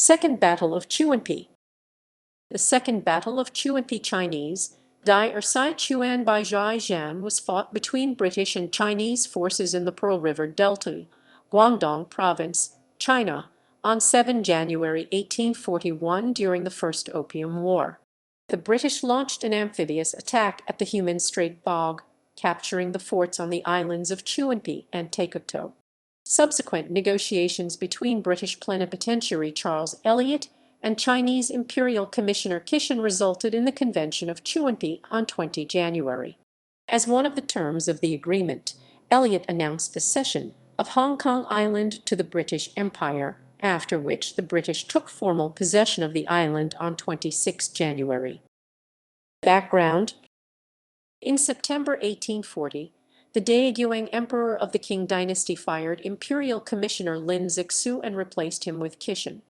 Second Battle of Chuenpi. The Second Battle of Chuenpi Chinese, Dai or Sai Chuan by Zhai Zhan was fought between British and Chinese forces in the Pearl River Delta, Guangdong Province, China, on 7 January 1841 during the First Opium War. The British launched an amphibious attack at the Humen Strait Bogue, capturing the forts on the islands of Chuenpi and Taikoktow. Subsequent negotiations between British Plenipotentiary Charles Elliot and Chinese Imperial Commissioner Qishan resulted in the Convention of Chuenpi on 20 January. As one of the terms of the agreement, Elliot announced the cession of Hong Kong Island to the British Empire, after which the British took formal possession of the island on 26 January. Background: in September 1840, the Daeguang Emperor of the Qing dynasty fired Imperial Commissioner Lin Zixu and replaced him with Qishan.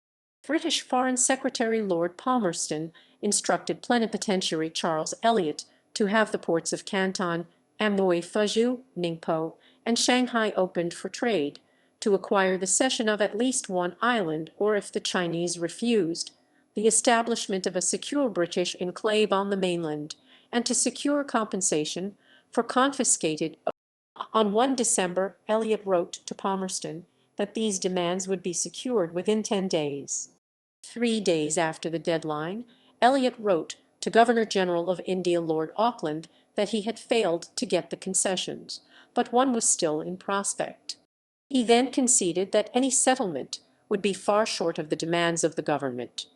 British Foreign Secretary Lord Palmerston instructed Plenipotentiary Charles Elliot to have the ports of Canton, Amoy, Fuzhou, Ningpo, and Shanghai opened for trade, to acquire the cession of at least one island, or if the Chinese refused, the establishment of a secure British enclave on the mainland, and to secure compensation for confiscated. On 1 December, Elliot wrote to Palmerston that these demands would be secured within 10 days. 3 days after the deadline, Elliot wrote to Governor-General of India Lord Auckland that he had failed to get the concessions, but one was still in prospect. He then conceded that any settlement would be far short of the demands of the government.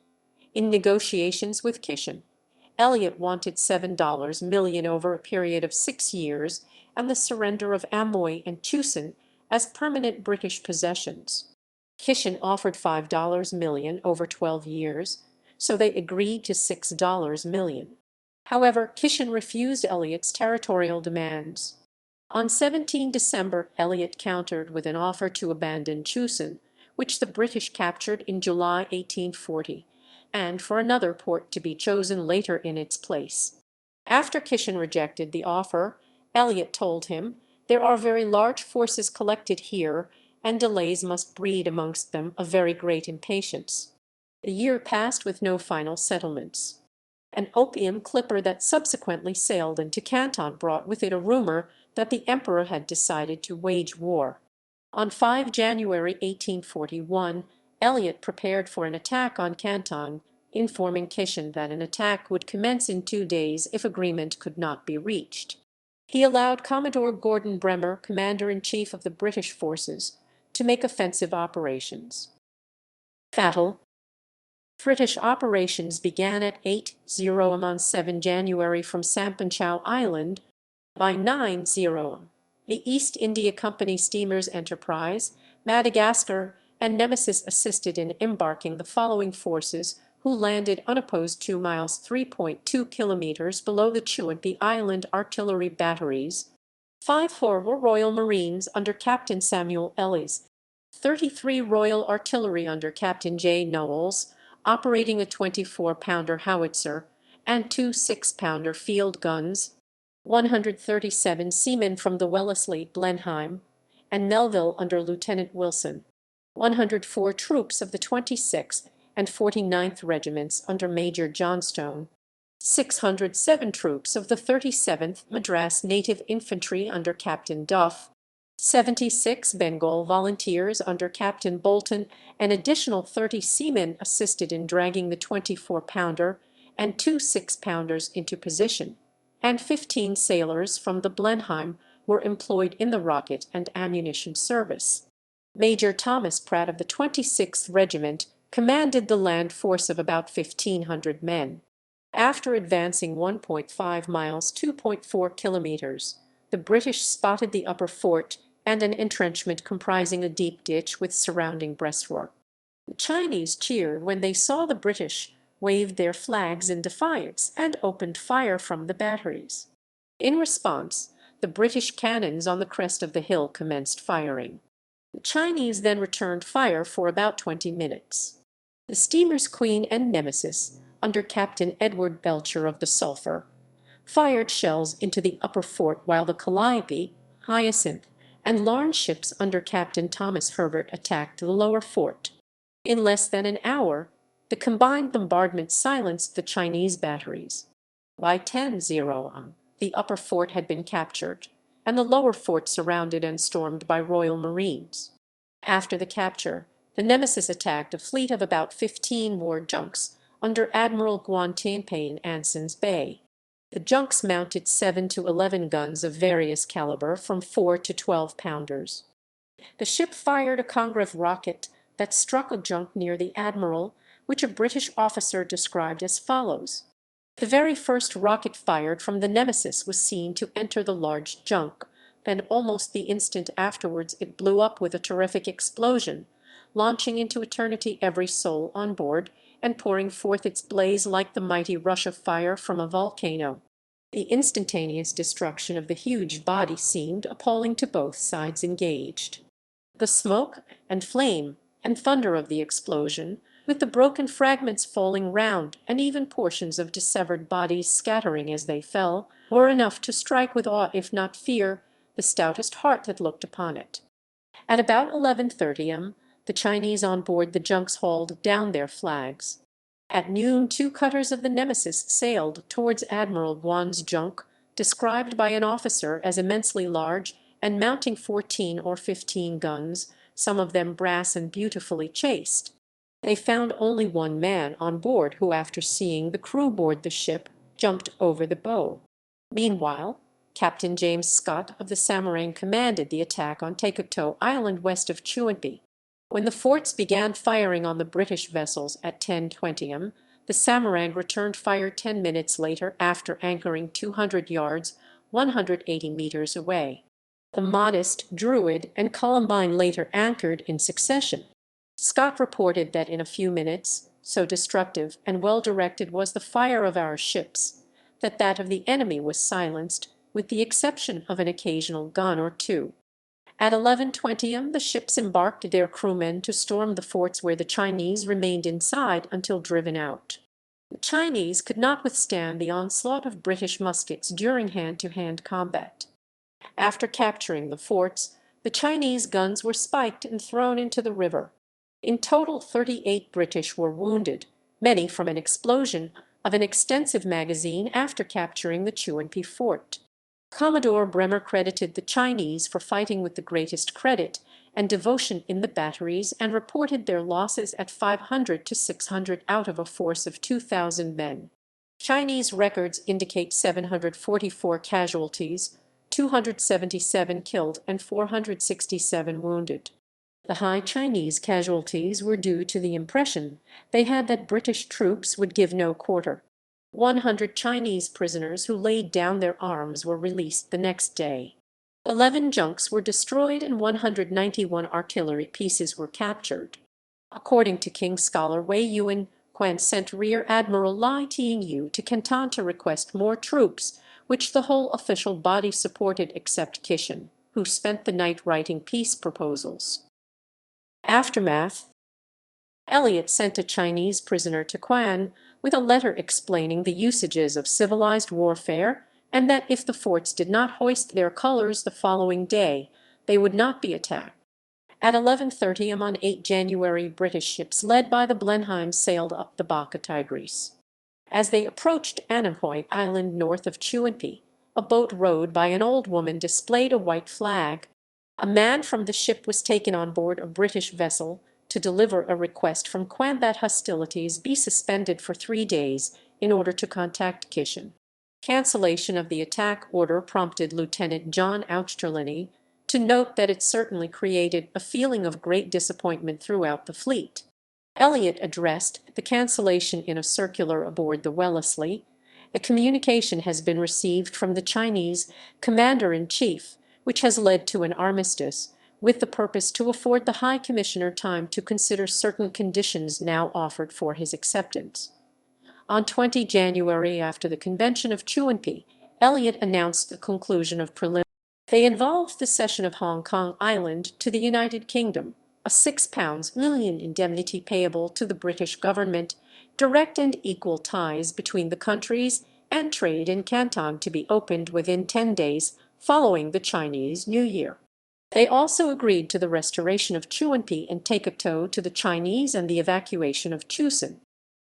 In negotiations with Qishan, Elliot wanted $7 million over a period of 6 years and the surrender of Amoy and Qishan as permanent British possessions. Qishan offered $5 million over 12 years, so they agreed to $6 million. However, Qishan refused Elliot's territorial demands. On 17 December, Elliot countered with an offer to abandon Qishan, which the British captured in July 1840, and for another port to be chosen later in its place. After Qishan rejected the offer, Elliot told him, "There are very large forces collected here, and delays must breed amongst them a very great impatience." The year passed with no final settlements. An opium clipper that subsequently sailed into Canton brought with it a rumor that the emperor had decided to wage war. On 5 January 1841, Elliot prepared for an attack on Canton, informing Qishan that an attack would commence in 2 days if agreement could not be reached. He allowed Commodore Gordon Bremer, commander-in-chief of the British forces, to make offensive operations. Battle. British operations began at 8:00 am on 7 January from Sampanchow Island. By 9:00 am, the East India Company steamers Enterprise, Madagascar, and Nemesis assisted in embarking the following forces, who landed unopposed 2 miles (3.2 kilometers) below the Chuenpi Island artillery batteries. 5 were Royal Marines under Captain Samuel Ellis, 33 Royal Artillery under Captain J. Knowles, operating a 24-pounder howitzer, and 2 6-pounder field guns, 137 seamen from the Wellesley, Blenheim, and Melville under Lieutenant Wilson, 104 troops of the 26th and 49th Regiments under Major Johnstone, 607 troops of the 37th Madras Native Infantry under Captain Duff, 76 Bengal Volunteers under Captain Bolton. An additional 30 seamen assisted in dragging the 24-pounder and 2 6-pounders into position, and 15 sailors from the Blenheim were employed in the rocket and ammunition service. Major Thomas Pratt of the 26th Regiment commanded the land force of about 1,500 men. After advancing 1.5 miles (2.4 kilometers), the British spotted the upper fort and an entrenchment comprising a deep ditch with surrounding breastwork. The Chinese cheered when they saw the British, waved their flags in defiance, and opened fire from the batteries. In response, the British cannons on the crest of the hill commenced firing. The Chinese then returned fire for about 20 minutes. The steamers Queen and Nemesis, under Captain Edward Belcher of the Sulphur, fired shells into the upper fort, while the Calliope, Hyacinth, and Lawrence ships under Captain Thomas Herbert attacked the lower fort. In less than an hour, the combined bombardment silenced the Chinese batteries. By 10:00 am, the upper fort had been captured, and the lower fort surrounded and stormed by Royal Marines. After the capture, the Nemesis attacked a fleet of about 15 war junks under Admiral Guangdong in Anson's Bay. The junks mounted 7 to 11 guns of various caliber from 4 to 12-pounders. The ship fired a Congreve rocket that struck a junk near the Admiral, which a British officer described as follows: "The very first rocket fired from the Nemesis was seen to enter the large junk, then almost the instant afterwards it blew up with a terrific explosion, launching into eternity every soul on board, and pouring forth its blaze like the mighty rush of fire from a volcano." The instantaneous destruction of the huge body seemed appalling to both sides engaged. The smoke and flame and thunder of the explosion, with the broken fragments falling round, and even portions of dissevered bodies scattering as they fell, were enough to strike with awe, if not fear, the stoutest heart that looked upon it. At about 11:30 am, the Chinese on board the junks hauled down their flags. At noon 2 cutters of the Nemesis sailed towards Admiral Guan's junk, described by an officer as immensely large and mounting 14 or 15 guns, some of them brass and beautifully chased. They found only one man on board who, after seeing the crew board the ship, jumped over the bow. Meanwhile, Captain James Scott of the Samarang commanded the attack on Taikoktow Island west of Chuenpi. When the forts began firing on the British vessels at 10:20 am, the Samarang returned fire 10 minutes later after anchoring 200 yards, 180 meters away. The Modest, Druid, and Columbine later anchored in succession. Scott reported that in a few minutes, so destructive and well-directed was the fire of our ships, that of the enemy was silenced, with the exception of an occasional gun or two. At 11:20 am, the ships embarked their crewmen to storm the forts, where the Chinese remained inside until driven out. The Chinese could not withstand the onslaught of British muskets during hand-to-hand combat. After capturing the forts, the Chinese guns were spiked and thrown into the river. In total 38 British were wounded, many from an explosion of an extensive magazine after capturing the Chuenpi fort. Commodore Bremer credited the Chinese for fighting with the greatest credit and devotion in the batteries, and reported their losses at 500 to 600 out of a force of 2,000 men. Chinese records indicate 744 casualties, 277 killed and 467 wounded. The high Chinese casualties were due to the impression they had that British troops would give no quarter. 100 Chinese prisoners who laid down their arms were released the next day. 11 junks were destroyed and 191 artillery pieces were captured. According to King scholar Wei Yuan, Quan sent Rear Admiral Lai Ting-yu to Canton to request more troops, which the whole official body supported except Qishan, who spent the night writing peace proposals. Aftermath. Elliot sent a Chinese prisoner to Quan with a letter explaining the usages of civilized warfare, and that if the forts did not hoist their colors the following day, they would not be attacked. At 11:30 am on 8 January, British ships led by the Blenheim sailed up the Bogue Tigris. As they approached Ananhoi Island north of Chuenpi, a boat rowed by an old woman displayed a white flag. A man from the ship was taken on board a British vessel to deliver a request from Quan that hostilities be suspended for 3 days in order to contact Qishan. Cancellation of the attack order prompted Lieutenant John Auchterleny to note that it certainly created a feeling of great disappointment throughout the fleet. Elliot addressed the cancellation in a circular aboard the Wellesley. A communication has been received from the Chinese commander-in-chief, which has led to an armistice, with the purpose to afford the High Commissioner time to consider certain conditions now offered for his acceptance. On 20 January, after the Convention of Chuenpi, Elliot announced the conclusion of preliminaries. They involved the cession of Hong Kong Island to the United Kingdom, a £6 million indemnity payable to the British government, direct and equal ties between the countries, and trade in Canton to be opened within 10 days following the Chinese New Year. They also agreed to the restoration of Chuenpi and Taikoktow to the Chinese and the evacuation of Qishan.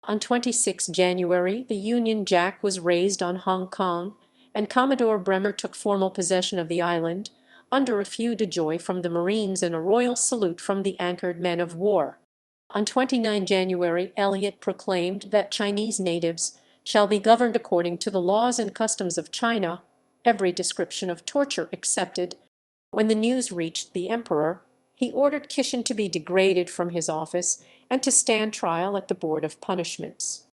On 26 January, the Union Jack was raised on Hong Kong, and Commodore Bremer took formal possession of the island, under a feu de joie from the Marines and a royal salute from the anchored men of war. On 29 January, Elliot proclaimed that Chinese natives shall be governed according to the laws and customs of China, every description of torture excepted. When the news reached the emperor, he ordered Qishan to be degraded from his office and to stand trial at the Board of Punishments.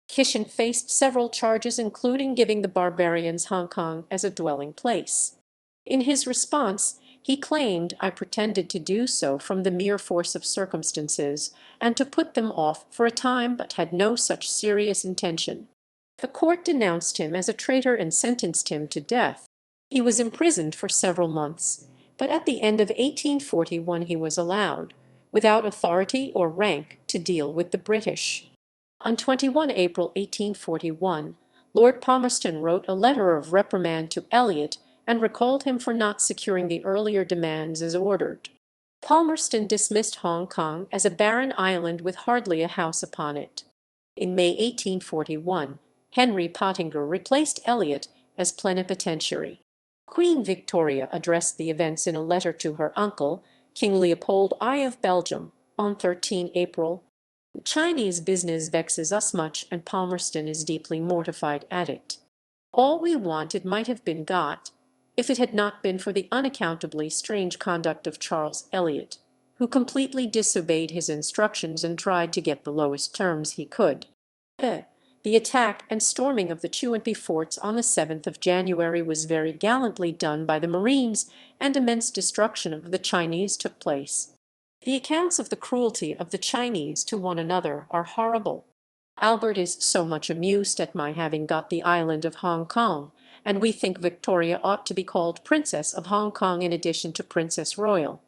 Qishan faced several charges, including giving the barbarians Hong Kong as a dwelling place. In his response, he claimed, "I pretended to do so from the mere force of circumstances, and to put them off for a time, but had no such serious intention." The court denounced him as a traitor and sentenced him to death. He was imprisoned for several months, but at the end of 1841 he was allowed, without authority or rank, to deal with the British. On 21 April 1841, Lord Palmerston wrote a letter of reprimand to Elliot and recalled him for not securing the earlier demands as ordered. Palmerston dismissed Hong Kong as a barren island with hardly a house upon it. In May 1841, Henry Pottinger replaced Elliot as plenipotentiary. Queen Victoria addressed the events in a letter to her uncle, King Leopold I of Belgium, on 13 April. "The Chinese business vexes us much, and Palmerston is deeply mortified at it. All we wanted might have been got, if it had not been for the unaccountably strange conduct of Charles Elliot, who completely disobeyed his instructions and tried to get the lowest terms he could. The attack and storming of the Chuenpi forts on the 7th of January was very gallantly done by the Marines, and immense destruction of the Chinese took place. The accounts of the cruelty of the Chinese to one another are horrible. Albert is so much amused at my having got the island of Hong Kong, and we think Victoria ought to be called Princess of Hong Kong in addition to Princess Royal.